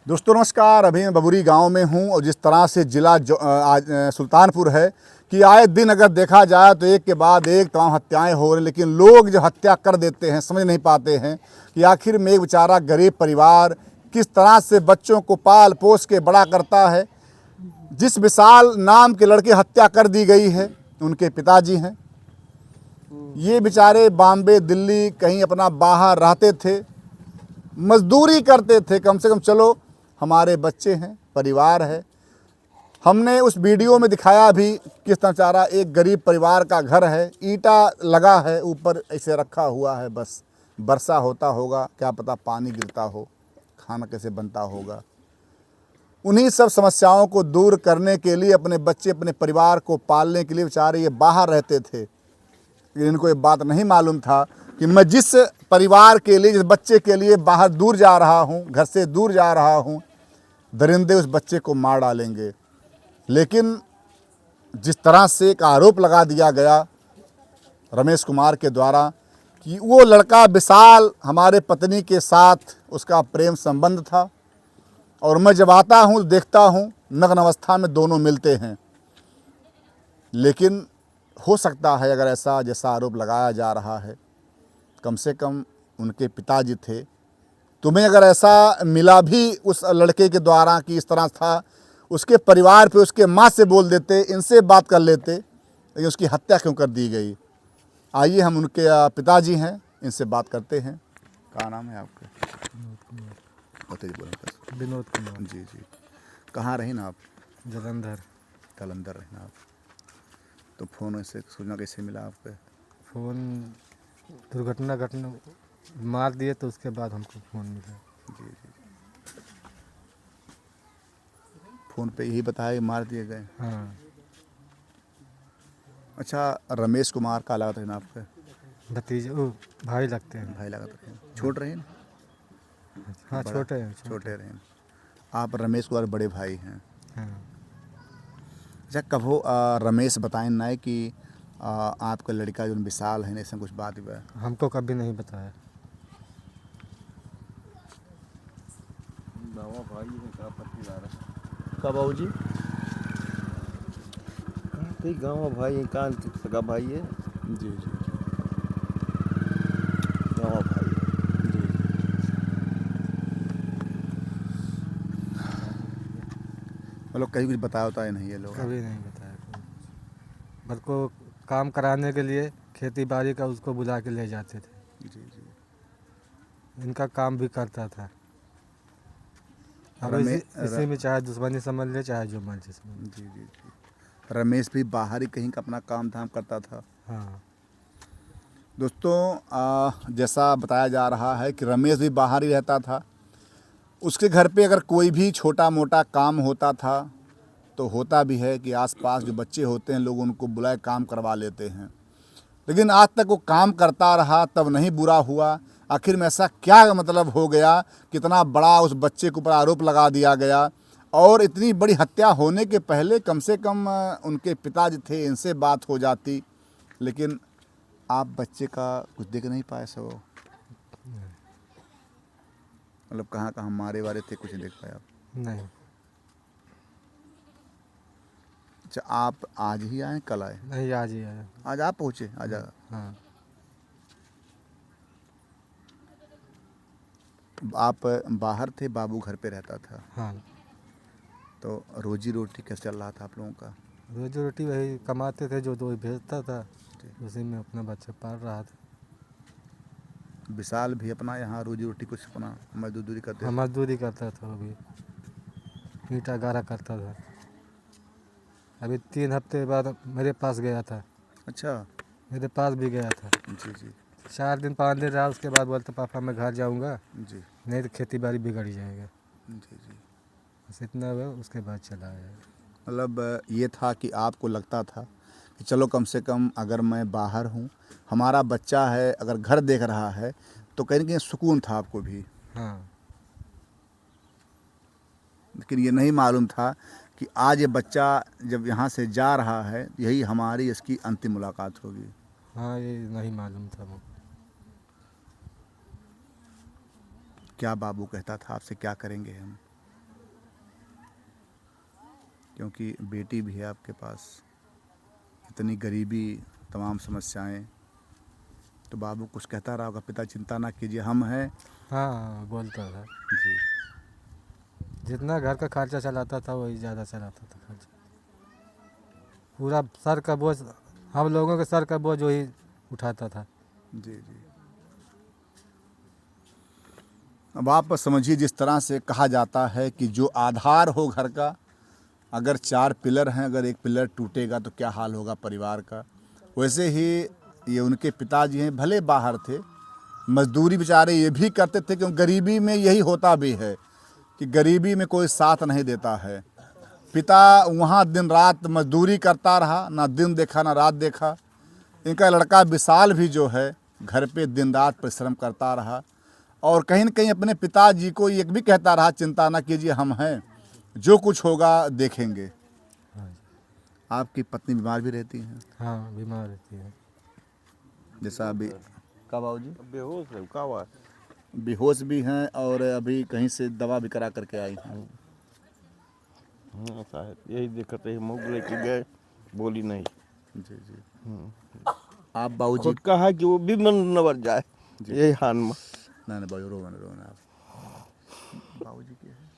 दोस्तों नमस्कार। अभी मैं बबुरी गांव में हूं और जिस तरह से ज़िला सुल्तानपुर है कि आए दिन अगर देखा जाए तो एक के बाद एक तमाम हत्याएं हो रही, लेकिन लोग जो हत्या कर देते हैं समझ नहीं पाते हैं कि आखिर में एक बेचारा गरीब परिवार किस तरह से बच्चों को पाल पोस के बड़ा करता है। जिस विशाल नाम के लड़के हत्या कर दी गई है, उनके पिताजी हैं। ये बेचारे बॉम्बे दिल्ली कहीं अपना बाहर रहते थे, मजदूरी करते थे। कम से कम चलो हमारे बच्चे हैं, परिवार है। हमने उस वीडियो में दिखाया भी किस तरह बेचारा एक गरीब परिवार का घर है, ईंटा लगा है, ऊपर ऐसे रखा हुआ है। बस वर्षा होता होगा, क्या पता पानी गिरता हो, खाना कैसे बनता होगा। उन्हीं सब समस्याओं को दूर करने के लिए, अपने बच्चे अपने परिवार को पालने के लिए बेचारे ये बाहर रहते थे। लेकिन इनको ये बात नहीं मालूम था कि मैं जिस परिवार के लिए, जिस बच्चे के लिए बाहर दूर जा रहा हूँ, घर से दूर जा रहा हूँ, दरिंदे उस बच्चे को मार डालेंगे। लेकिन जिस तरह से एक आरोप लगा दिया गया रमेश कुमार के द्वारा कि वो लड़का विशाल हमारे पत्नी के साथ उसका प्रेम संबंध था, और मैं जब आता हूँ देखता हूँ नग्न अवस्था में दोनों मिलते हैं। लेकिन हो सकता है अगर ऐसा जैसा आरोप लगाया जा रहा है, कम से कम उनके पिताजी थे, तुम्हें अगर ऐसा मिला भी उस लड़के के द्वारा कि इस तरह था, उसके परिवार पे उसके माँ से बोल देते, इनसे बात कर लेते, लेकिन उसकी हत्या क्यों कर दी गई। आइए हम उनके पिताजी हैं, इनसे बात करते हैं। क्या नाम है आपका? विनोद कुमार। जी जी। कहाँ रहें आप? जलंधर। जालंधर रहें आप। तो फ़ोन से सूचना कैसे मिला आपको? फ़ोन दुर्घटना मार दिए तो उसके बाद हमको फ़ोन मिला। जी जी। फ़ोन पे यही बताया कि मार दिए गए। हाँ। अच्छा, रमेश कुमार का लगा था ना आपका? भतीजे ओ भाई लगते हैं। भाई लगा था। छोट रहे ना? हाँ बड़ा? छोटे हैं। छोटे रहे। आप रमेश कुमार बड़े भाई हैं। हाँ। अच्छा, कहो रमेश बताएं ना है कि आपका लड़का जो विशाल है, ऐसा कुछ बात हुआ है? हमको कभी नहीं बताया। कब आओ जी? कहीं गाँव भाई कान सगा भाई है। जी जी जी। गाँव भाई मतलब कहीं कुछ बताया होता है नहीं ये लोग? कभी नहीं बताया कोई। बस को काम कराने के लिए खेती बाड़ी का उसको बुला के ले जाते थे। जी जी। इनका काम भी करता था। अब रमे इसी में चाहे दुश्मनी समझ ले, चाहे जो मर्जी समझ ले। जी जी जी। रमेश भी बाहर ही कहीं का अपना काम धाम करता था। हाँ। दोस्तों जैसा बताया जा रहा है कि रमेश भी बाहर ही रहता था। उसके घर पे अगर कोई भी छोटा मोटा काम होता था तो होता भी है कि आसपास जो बच्चे होते हैं लोग उनको बुलाए काम करवा लेते हैं। लेकिन आज तक वो काम करता रहा, तब नहीं बुरा हुआ। आखिर में ऐसा क्या मतलब हो गया, कितना बड़ा उस बच्चे के ऊपर आरोप लगा दिया गया, और इतनी बड़ी हत्या होने के पहले कम से कम उनके पिताजी थे, इनसे बात हो जाती। लेकिन आप बच्चे का कुछ देख नहीं पाए सो? मतलब कहाँ कहाँ मारे वारे थे, कुछ नहीं देख पाए आप? नहीं। अच्छा, आप आज ही आए कल आए? नहीं, आज ही आया। आज आप पहुँचे? आज हाँ। आप बाहर थे, बाबू घर पे रहता था। हाँ। तो रोजी रोटी कैसे चल रहा था आप लोगों का? रोजी रोटी वही कमाते थे, जो दो भेजता था, उसी में अपना बच्चा पाल रहा था। विशाल भी अपना यहाँ रोजी रोटी कुछ अपना मजदूरी करते हाँ, थे? मजदूरी करता था। वो भी ईंटा गारा करता था। अभी 3 हफ्ते बाद मेरे पास गया था। अच्छा। मेरे पास भी गया था। जी जी 4 दिन 5 दिन रहा, उसके बाद बोलता पापा मैं घर जाऊँगा, जी नहीं तो खेती बाड़ी बिगड़ जाएगा। जी जी। बस इतना हुआ, उसके बाद चला आया। मतलब ये था कि आपको लगता था कि चलो कम से कम अगर मैं बाहर हूँ, हमारा बच्चा है, अगर घर देख रहा है, तो कहीं ना कहीं सुकून था आपको भी। हाँ। लेकिन ये नहीं मालूम था कि आज ये बच्चा जब यहाँ से जा रहा है, यही हमारी इसकी अंतिम मुलाकात होगी। हाँ, ये नहीं मालूम था वो। क्या बाबू कहता था आपसे, क्या करेंगे हम? क्योंकि बेटी भी है आपके पास, इतनी गरीबी, तमाम समस्याएं, तो बाबू कुछ कहता रहा होगा, पिता चिंता ना कीजिए हम हैं। हाँ बोलता था, जी जितना घर का खर्चा चलाता था वही ज़्यादा चलाता था खर्चा। पूरा सर का बोझ, हम लोगों के सर का बोझ वही उठाता था। जी जी। अब आप समझिए, जिस तरह से कहा जाता है कि जो आधार हो घर का, अगर 4 पिलर हैं, अगर एक पिलर टूटेगा तो क्या हाल होगा परिवार का, वैसे ही ये उनके पिताजी हैं, भले बाहर थे, मजदूरी बेचारे ये भी करते थे, क्योंकि गरीबी में यही होता भी है कि गरीबी में कोई साथ नहीं देता है। पिता वहाँ दिन रात मजदूरी करता रहा, ना दिन देखा ना रात देखा। इनका लड़का विशाल भी जो है घर पे दिन रात परिश्रम करता रहा, और कहीं न कहीं अपने पिताजी को ये भी कहता रहा, चिंता ना कीजिए हम हैं, जो कुछ होगा देखेंगे। हाँ जी। आपकी पत्नी बीमार भी रहती हैं, हाँ बीमार रहती है। जैसा अभी का बाबूजी बेहोश है का हुआ? बेहोश भी हैं, और अभी कहीं से दवा भी करा करके आई हैं। शायद यही दिक्कत है, मुँह लेके गए, बोली नहीं। जी जी। आप बाबूजी खुद कहा कि वो भी मन न बढ़ जाए, यही हान में। ना ना बाबू रोना आप बाबूजी के हैं।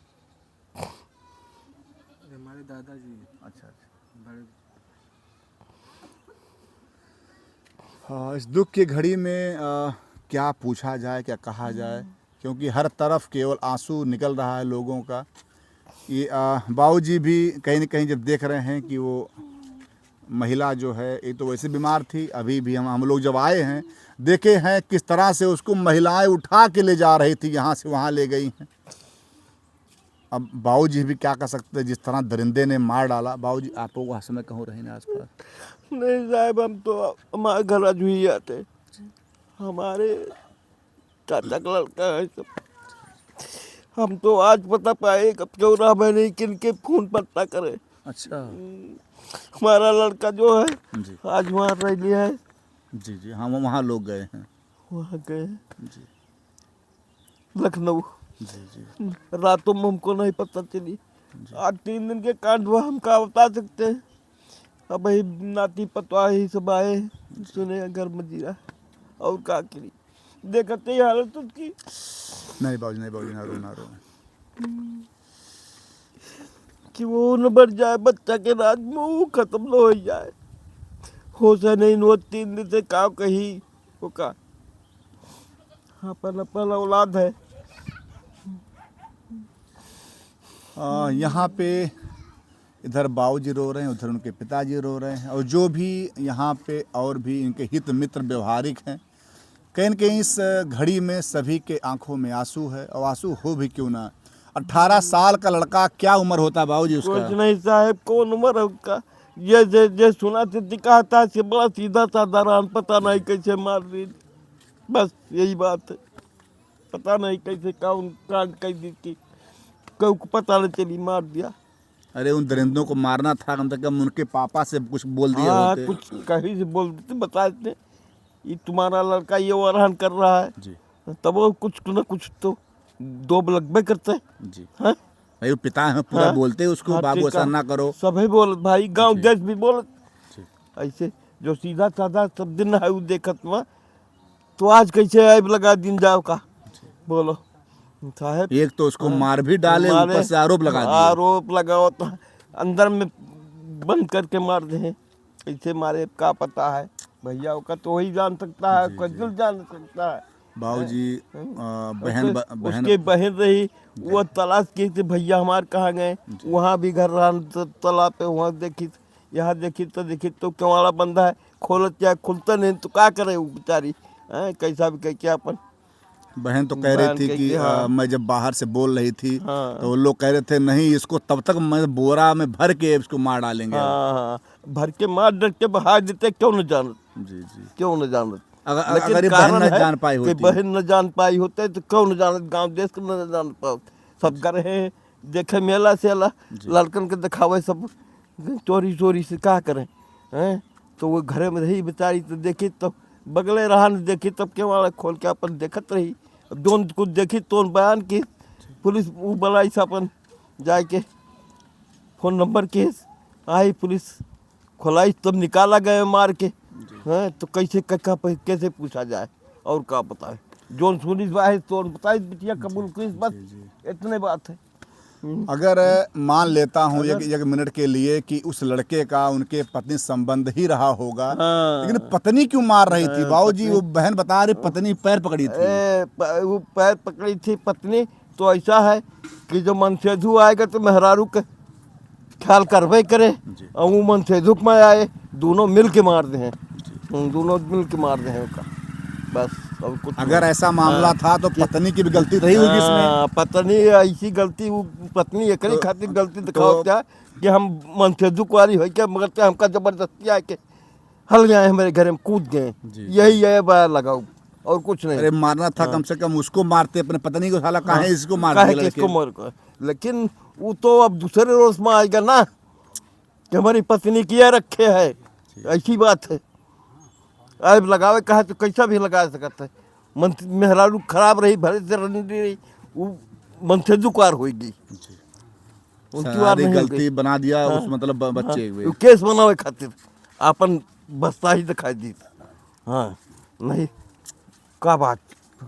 हमारे दादाजी अच्छा अच्छा। बड़े। हाँ, इस दुख की घड़ी में क्या पूछा जाए, क्या कहा जाए, क्योंकि हर तरफ केवल आंसू निकल रहा है लोगों का। ये बाबूजी भी कहीं न कहीं जब देख रहे हैं कि वो महिला जो है, एक तो वैसे बीमार थी, अभी भी हम लोग जब आए हैं देखे हैं किस तरह से उसको महिलाएं उठा के ले जा रही थी, यहाँ से वहाँ ले गई हैं। अब बाबूजी भी क्या कर सकते हैं, जिस तरह दरिंदे ने मार डाला। बाबूजी आप लोग समय कहूँ रहे आस पास? नहीं साहब, हम तो हमारे घर आज ही आते, हमारे चाचा का लड़का है सब। हम तो आज पता पाए कब 14 महीने किन के खून पत्ता करे। अच्छा हमारा लड़का जो है जी आज वहाँ रह लिया है, जी जी। हाँ, वहाँ लोग गए हैं। वहाँ गए जी लखनऊ। जी जी रातों में हमको नहीं पता चली, आज 3 दिन के कांड हुआ, हम क्या बता सकते हैं। अब भाई नाती पतवा ही सब आए, सुने घर में जीरा और का करी, देखते ही हालत उसकी। नहीं बाबूजी, नहीं बाबूजी, ना रो ना रो। कि वो न बढ़ जाए, बच्चा के राज में वो खत्म न हो जाए। हो से नहीं वो 3 दिन से का कही वो का अपन अपन औलाद है। यहाँ पे इधर बाबूजी रो रहे हैं, उधर उनके पिताजी रो रहे हैं, और जो भी यहाँ पे और भी इनके हित मित्र व्यवहारिक हैं, कहीं न कहीं इस घड़ी में सभी के आंखों में आंसू है, और आंसू हो भी क्यों ना। 18 साल का लड़का, क्या उम्र होता है बाबूजी कुछ उसका? नहीं साहब, कौन उम्र है उसका? ये सुना से दिखा था से बड़ा सीधा साधा रान, पता नहीं कैसे मार दी, बस यही बात है। पता नहीं कैसे कौन कांड कर दी थी, को पता नहीं चली, मार दिया। अरे उन दरिंदों को मारना था, कम से कम उनके पापा से कुछ बोल दिए हाँ होते। कुछ कहीं से बोल देते, बता देते ये तुम्हारा लड़का ये वरहन कर रहा है, जी तब वो कुछ न कुछ तो दो लगबे करते हैं। जी। हाँ? भाई वो पिता है, पूरा हाँ? बोलते उसको, हाँ, बाबू ठीक ऐसा है। ना करो। सभी बोल भाई, गांव जी। देश भी बोल जी। ऐसे, जो सीधा साधा सब दिन है वो देखत में, तो आज कैसे ऐब लगा दिन जाओ का, बोलो साहब। एक तो उसको मार भी डाले, ऊपर से आरोप लगा दिए। आरोप लगाओ तो अंदर में बंद करके मार दे, कैसे मारे का पता है भैया का, तो वही जान सकता है, जी, कोई जी। दिल जान सकता है। बाबूजी बहन उसके बहन रही, वो तलाश की थी भैया हमारे कहाँ गए, वहाँ भी घर रहा तालाब पे, वहाँ देखी, यहाँ देखी तो केवाड़ा बंदा है, खोलत या खुलता नहीं, तो क्या करे वो बेचारी, कैसा भी कह के अपन। बहन तो कह रही बहन थी कह कि के, हाँ। मैं जब बाहर से बोल रही थी, हाँ। तो वो लोग कह रहे थे नहीं इसको तब तक मैं बोरा में भर के इसको मार डालेंगे। हाँ, भर के मार डर के बहा देते, क्यों न जानत, जी जी। क्यों न जानत। अगर ये बहन न जान पाई होती, बहन न जान पाई होते तो क्यों न जानत, गांव देश को न जान पाओ। सब गए हैं देखे मेला से लड़कन के दिखावे, सब चोरी चोरी से क्या करें, हैं? तो वो घरे में रही बेचारी, तो देखी तो बगले रहा न देखी, तब के वाला खोल के अपन देखत रही, दोन कुछ देखी तो बयान की, पुलिस वो बलाई से अपन जाके फ़ोन नंबर केस आई पुलिस खुलाई तब निकाला गया मार के। हैं तो कैसे पूछा जाए और क्या बताए जोन सुनी है तो बताए बिटिया कबूल की बस इतने बात है। अगर मान लेता हूँ एक मिनट के लिए कि उस लड़के का उनके पत्नी संबंध ही रहा होगा, हाँ। लेकिन पत्नी क्यों मार रही थी बाबूजी? वो बहन बता रही पत्नी पैर पकड़ी थी। वो पैर पकड़ी थी पत्नी। तो ऐसा है कि जो मनसेधु आएगा तो मेहरारू के ख्याल करवे करे और वो मनसेधु में आए दोनों मिल के मार दे हैं। दोनों मिल के मार दे हैं उसका बस और कुछ अगर नहीं। ऐसा मामला था तो पत्नी की भी गलती रही होगी इसमें। पत्नी ऐसी गलती वो पत्नी एक खातिर गलती दिखाओ क्या कि हम मनसेधु कुआरी हो क्या मगर हमका जबरदस्ती आके हल गए हमारे घर में कूद गए। यही है बार लगाओ और कुछ नहीं। अरे मारना था कम से कम उसको मारते, अपने पत्नी को साला काहे इसको मार काहे दिया किसको लड़के? मार को लेकिन वो तो अब दूसरे रोज में आएगा ना कि हमारी पत्नी किया रखे है। ऐसी बात है अब लगावे कहा तो कैसा भी लगा सकता है। मन मेहरारू खराब रही भले से रही रही वो मन से दुकार होगी उनकी बात सारी नहीं गलती होगी। बना दिया उस मतलब बच्चे हुए। वो केस बनावे खातिर अपन बस्ता ही दिखाई दी। हाँ नहीं का बात।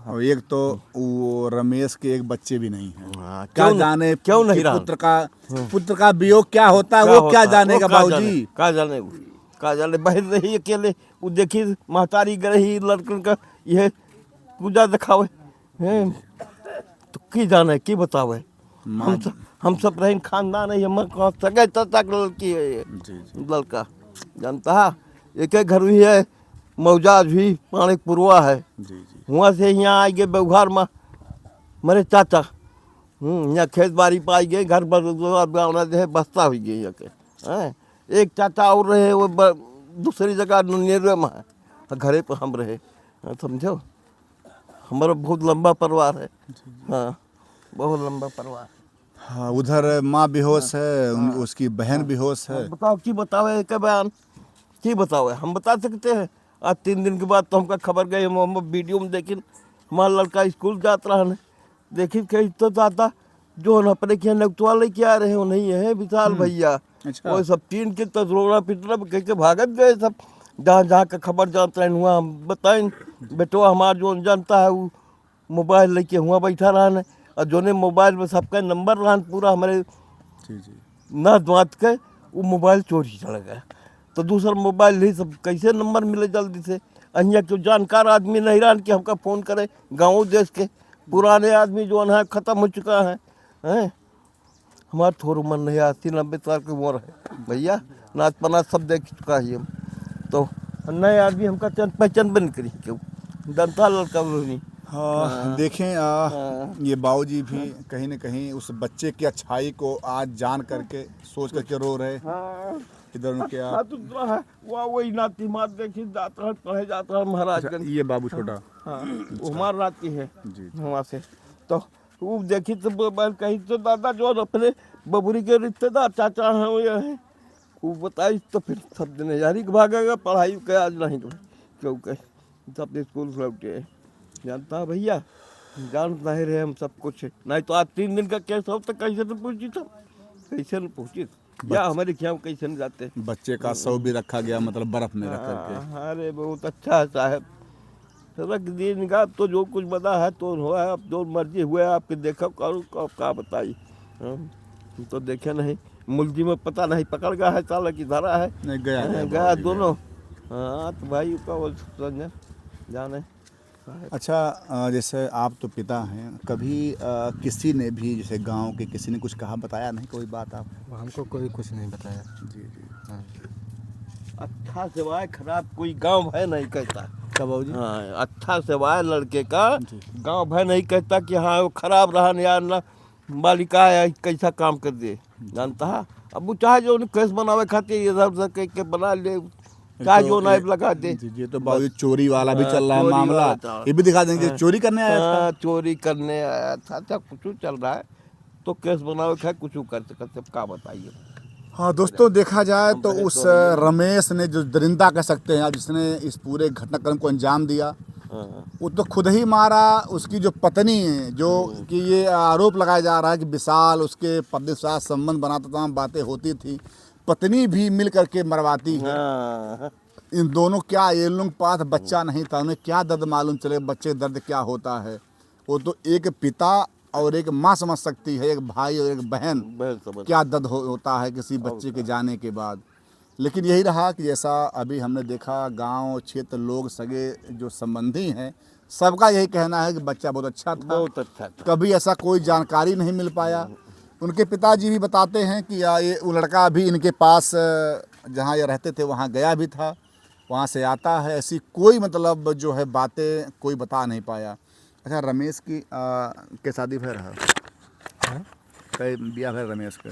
और एक तो वो रमेश के एक बच्चे भी नहीं हैं। हाँ, क्या क्यों जाने क्यों नहीं कि रहा? पुत्र का वियोग क्या होता है वो क्या जानेगा बाबूजी? का जाने वो का जाने बाहर रही अकेले वो देखी महतारी गई लड़कन का यह पूजा दिखावे हैं तो की जाने की बतावे। हम सब रहे खानदान है हम सगे तक लड़की है ये लड़का जानता है एक घर हुई है मौजाज हुई पाणिक पुरवा है। वहाँ से यहाँ आ गए व्यवहार में मेरे चाचा यहाँ खेत बाड़ी पाई गए घर पर बस्ता हुई गई यहाँ के। एक चाचा और रहे वो दूसरी जगह नेरवे में है घरे पर हम रहे। समझो हमारा बहुत लंबा परिवार है। हाँ बहुत लंबा परिवार। हाँ, उधर माँ बेहोश है, उसकी बहन बेहोश है। बताओ की बतावे क्या बयान की बतावे हम बता सकते हैं। आज 3 दिन के बाद तो हमका खबर गई हम वीडियो में देखी हमारा लड़का स्कूल जाता रहा देखी कहीं तो जाता जो न अपने के नगतवा लेके आ रहे हो नहीं है विशाल भैया। अच्छा। वो सब तीन के तो रोना पिटना कह के भागत गए सब जहाँ जहाँ का खबर जानते हैं हुआ हम बताएं बेटो हमारा जो जानता है वो मोबाइल लेके हुआ बैठा रहा और जो ने मोबाइल में सबका नंबर रहा पूरा हमारे ना बात के वो मोबाइल चोरी चढ़ गया तो दूसरा मोबाइल नहीं सब कैसे नंबर मिले जल्दी से। अहिया जो जानकार आदमी नहीं रहा कि हमका फ़ोन करे गाँव देश के पुराने आदमी जो है ख़त्म हो चुका है हैं। हमारा थोड़ा मन नहीं 80-90 साल की उम्र है भैया नाच पनाच सब देख चुका है हम तो नए आदमी हमका पहचान बन करी क्यों जनता लड़का नहीं। हाँ देखें ये बाबूजी भी कहीं न कहीं उस बच्चे की अच्छाई को आज जान करके सोच करके रो रहे। इधर उनके हाँ तो है वही नाती मार देखी जाता पढ़े जाता महाराजगंज। ये बाबू छोटा हाँ वो हमारा नाती है जी। वहाँ से तो वो देखी तो कहीं तो दादा जो अपने बबुरी के रिश्तेदार चाचा हैं वो है वो बताई तो फिर सब जिम्मेदारी भागेगा पढ़ाई के आज नहीं क्यों कहीं सब स्कूल लौटे जानता भैया जान नहीं रहे हम सब कुछ नहीं तो आज 3 दिन का केस हो तो कैसे तो पूछी था कैसे न पूछी या हमारे क्या कैसे न जाते। बच्चे का शव भी रखा गया मतलब बर्फ में रख करके। अरे बहुत अच्छा है साहब रख दीजिएगा तो जो कुछ बता है तो हुआ है अब जो मर्जी हुआ है आपके देखो करो क्या बताई। तो देखे नहीं मुलजी में पता नहीं पकड़ गया है साला की धरा है नहीं गया दोनों। हाँ तो भाई का वो समझे जाने। अच्छा जैसे आप तो पिता हैं कभी किसी ने भी जैसे गांव के किसी ने कुछ कहा बताया नहीं कोई बात आप? हमको कोई कुछ नहीं बताया। जी जी। हाँ अच्छा सिवाय खराब कोई गांव है नहीं कहता। कब बाबूजी? हाँ अच्छा सिवाय लड़के का गांव भर नहीं कहता कि हाँ वो खराब रहा न यार ना बालिका है कैसा काम कर दे जानता है। अब वो चाहे जो केस बनावे खातिर इधर उधर कह के बना ले चाहे जो नाइफ लगा दे। ये तो बाबूजी चोरी वाला भी चल रहा है चोरी मामला वाला चल रहा है। ये भी दिखा देंगे चोरी करने आया था। हाँ चोरी करने आया था अच्छा कुछ चल रहा है तो केस बनावे खा कुछ कर सकते क्या बताइए। हाँ दोस्तों देखा जाए तो उस रमेश ने जो दरिंदा कह सकते हैं जिसने इस पूरे घटनाक्रम को अंजाम दिया वो तो खुद ही मारा। उसकी जो पत्नी है, जो कि ये आरोप लगाया जा रहा है कि विशाल उसके पत्नी के साथ संबंध बनाता, तमाम बातें होती थी, पत्नी भी मिल करके मरवाती है। हाँ, इन दोनों, क्या ये लोग पास बच्चा नहीं था, उन्हें क्या दर्द मालूम चले बच्चे दर्द क्या होता है। वो तो एक पिता और एक माँ समझ सकती है, एक भाई और एक बहन बहन समझ। क्या दर्द होता है किसी बच्चे के जाने के बाद। लेकिन यही रहा कि जैसा अभी हमने देखा, गांव क्षेत्र लोग सगे जो संबंधी हैं, सबका यही कहना है कि बच्चा बहुत अच्छा था, बहुत अच्छा था। कभी ऐसा कोई जानकारी नहीं मिल पाया। उनके पिताजी भी बताते हैं कि ये वो लड़का अभी इनके पास जहाँ ये रहते थे वहाँ गया भी था, वहाँ से आता है, ऐसी कोई मतलब जो है बातें कोई बता नहीं पाया। अच्छा, रमेश की के शादी भर रहा हाँ? कई बिया भर रमेश का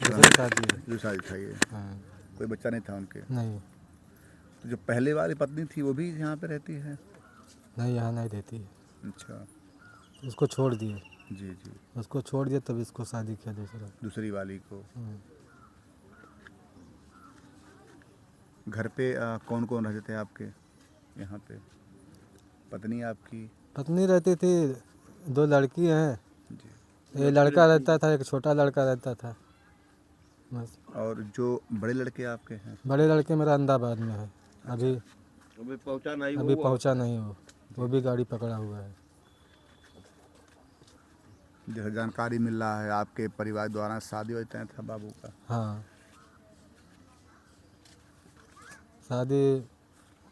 दूसरी शादी है। जो शादी था ये, हाँ, कोई बच्चा नहीं था उनके। नहीं तो जो पहले वाली पत्नी थी वो भी यहाँ पे रहती है? नहीं, यहाँ नहीं रहती है। अच्छा, उसको छोड़ दिए, जी जी, उसको छोड़ दिया तब इसको शादी किया दूसरा। दूसरी वाली को। हाँ। घर पे कौन कौन रहते थे आपके यहाँ पे? पत्नी आपकी? पत्नी रहती थी, 2 लड़की हैं, जी। एक लड़का रहता था, एक छोटा लड़का रहता था बस। और जो बड़े लड़के आपके हैं? बड़े लड़के मेरा अहमदाबाद में है, अभी अभी पहुंचा नहीं अभी पहुंचा नहीं वो भी गाड़ी पकड़ा हुआ है। जैसे जानकारी मिल रहा है आपके परिवार द्वारा शादी वादी तय था बाबू का? हाँ, शादी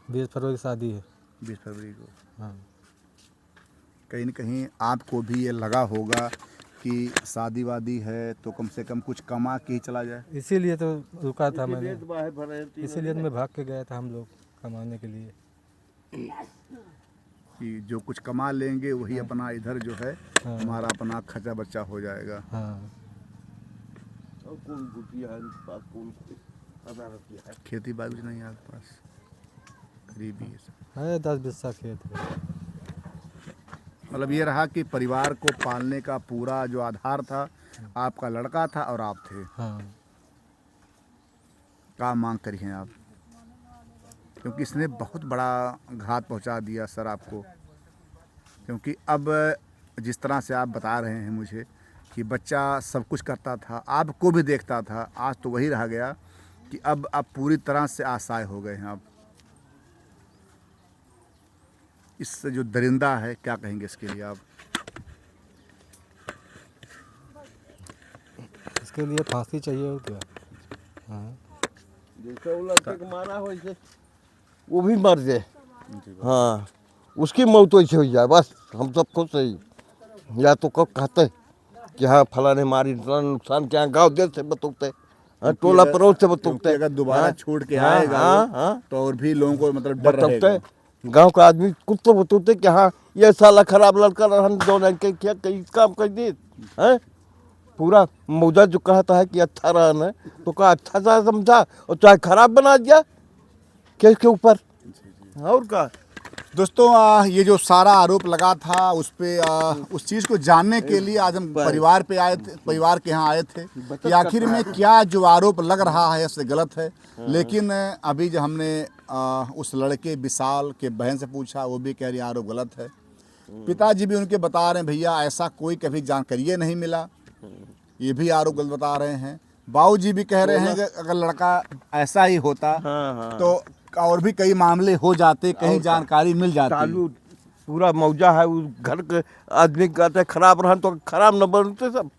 20 फरवरी की शादी है। 20 फरवरी को। हाँ, कहीं न कहीं आपको भी ये लगा होगा कि शादी वादी है तो कम से कम कुछ कमा के ही चला जाए। इसीलिए तो रुका था मैंने, बाहर भरे इसीलिए तो मैं भाग के गया था हम लोग कमाने के लिए। कि जो कुछ कमा लेंगे वही अपना इधर जो है हाँ। हमारा अपना खर्चा बच्चा हो जाएगा। हाँ, और कौन गुटिया है इनके पास, कौन अदालत है? खेती बाड़ी नहीं है आपके पास? गरीबी है सब। है 10 बिस्सा खेत है। मतलब ये रहा कि परिवार को पालने का पूरा जो आधार था आपका लड़का था और आप थे। हाँ, क्या मांग करी हैं आप? क्योंकि इसने बहुत बड़ा घात पहुंचा दिया सर आपको। क्योंकि अब जिस तरह से आप बता रहे हैं मुझे कि बच्चा सब कुछ करता था, आपको भी देखता था, आज तो वही रह गया कि अब आप पूरी तरह से असहाय हो गए हैं। आप इस जो दरिंदा है, क्या कहेंगे इसके लिए आप? इसके लिए फांसी चाहिए और क्या। हाँ, जैसे वो लड़के को मारा हो वैसे वो भी मर जाए। हाँ, उसकी मौत वैसे हो जाए बस, हम सब खुश सही। या तो कब कहते कि हाँ फला ने मारी, इतना नुकसान क्या गाँव देश से बतौते, हाँ टोला पड़ोस से बतौते। अगर दोबारा छोड़ के हाँ, आएगा हाँ, वो, हाँ। तो और भी लोगों को मतलब डर रहेगा। बतौते गाँव का आदमी कुछ तो बतौते कि हाँ ये साला खराब लड़का रहन जो लड़के क्या कई काम कर दिए हैं। पूरा मौजा जो कहता है कि अच्छा रहना तो का अच्छा सा समझा और चाहे खराब बना दिया केस के ऊपर। और का दोस्तों, ये जो सारा आरोप लगा था उस पे उस चीज़ को जानने के लिए आज हम परिवार पे आए थे, परिवार के यहाँ आए थे कि आखिर में क्या जो आरोप लग रहा है उससे गलत है। लेकिन अभी जो हमने उस लड़के विशाल के बहन से पूछा, वो भी कह रही आरोप गलत है। पिताजी भी उनके बता रहे हैं भैया ऐसा कोई कभी जानकारी नहीं मिला, ये भी आरोप गलत बता रहे हैं। बाबूजी भी कह रहे हैं कि अगर लड़का ऐसा ही होता तो और भी कई मामले हो जाते, कहीं जानकारी मिल जाती। चालू पूरा मौजा है उस घर के आदमी कहते खराब रहन तो खराब न बनते सब।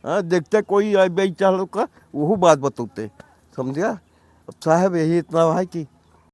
हाँ, देखते कोई बेचा का वो बात बतौते, समझिया। अब साहब यही इतना है कि